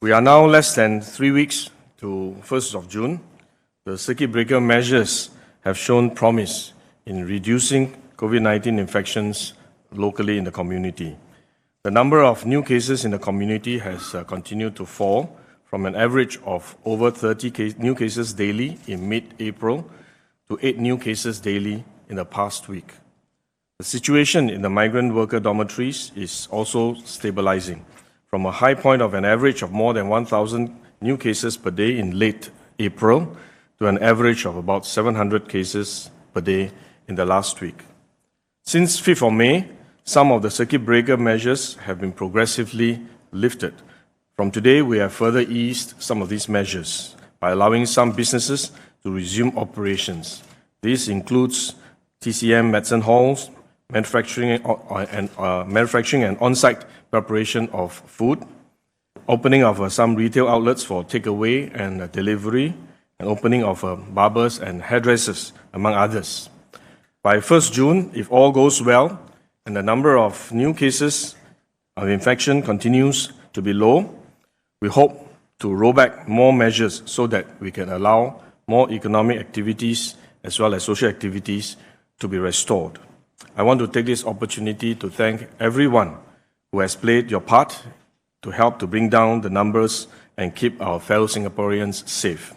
We are now less than 3 weeks to 1st of June. The circuit breaker measures have shown promise in reducing COVID-19 infections locally in the community. The number of new cases in the community has continued to fall from an average of over 30 new cases daily in mid-April to 8 new cases daily in the past week. The situation in the migrant worker dormitories is also stabilizing, from a high point of an average of more than 1,000 new cases per day in late April to an average of about 700 cases per day in the last week. Since 5th of May, some of the circuit breaker measures have been progressively lifted. From today, we have further eased some of these measures by allowing some businesses to resume operations. This includes TCM medicine halls, manufacturing and on-site preparation of food, opening of some retail outlets for takeaway and delivery, and opening of barbers and hairdressers, among others. By 1st June, if all goes well and the number of new cases of infection continues to be low, we hope to roll back more measures so that we can allow more economic activities as well as social activities to be restored. I want to take this opportunity to thank everyone who has played your part to help to bring down the numbers and keep our fellow Singaporeans safe.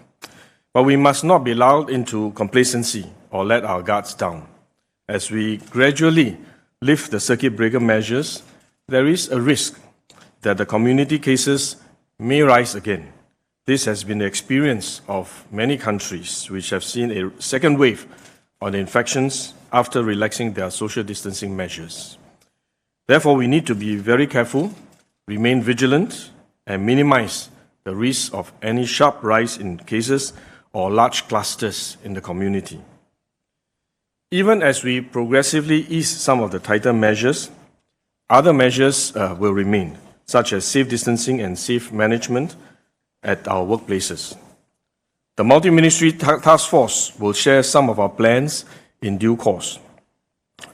But we must not be lulled into complacency or let our guards down. As we gradually lift the circuit breaker measures, there is a risk that the community cases may rise again. This has been the experience of many countries which have seen a second wave on infections after relaxing their social distancing measures. Therefore, we need to be very careful, remain vigilant, and minimize the risk of any sharp rise in cases or large clusters in the community. Even as we progressively ease some of the tighter measures, other measures will remain, such as safe distancing and safe management at our workplaces. The multi-ministry task force will share some of our plans in due course.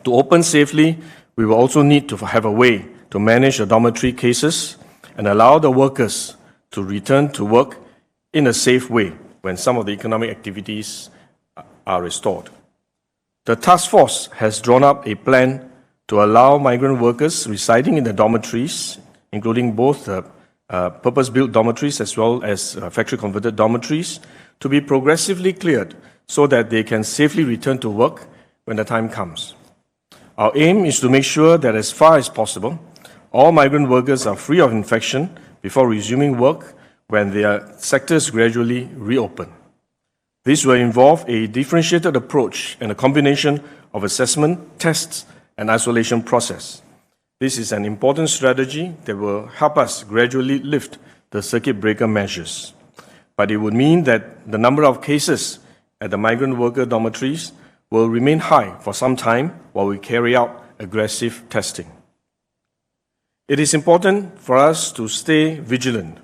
To open safely, we will also need to have a way to manage the dormitory cases and allow the workers to return to work in a safe way when some of the economic activities are restored. The task force has drawn up a plan to allow migrant workers residing in the dormitories, including both purpose-built dormitories as well as factory-converted dormitories, to be progressively cleared so that they can safely return to work when the time comes. Our aim is to make sure that as far as possible, all migrant workers are free of infection before resuming work when their sectors gradually reopen. This will involve a differentiated approach and a combination of assessment, tests, and isolation process. This is an important strategy that will help us gradually lift the circuit breaker measures. But it would mean that the number of cases at the migrant worker dormitories will remain high for some time while we carry out aggressive testing. It is important for us to stay vigilant,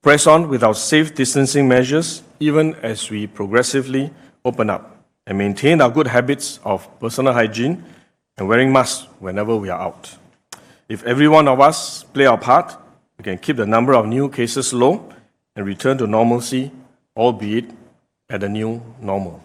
press on with our safe distancing measures even as we progressively open up, and maintain our good habits of personal hygiene and wearing masks whenever we are out. If every one of us play our part, we can keep the number of new cases low and return to normalcy, albeit at a new normal.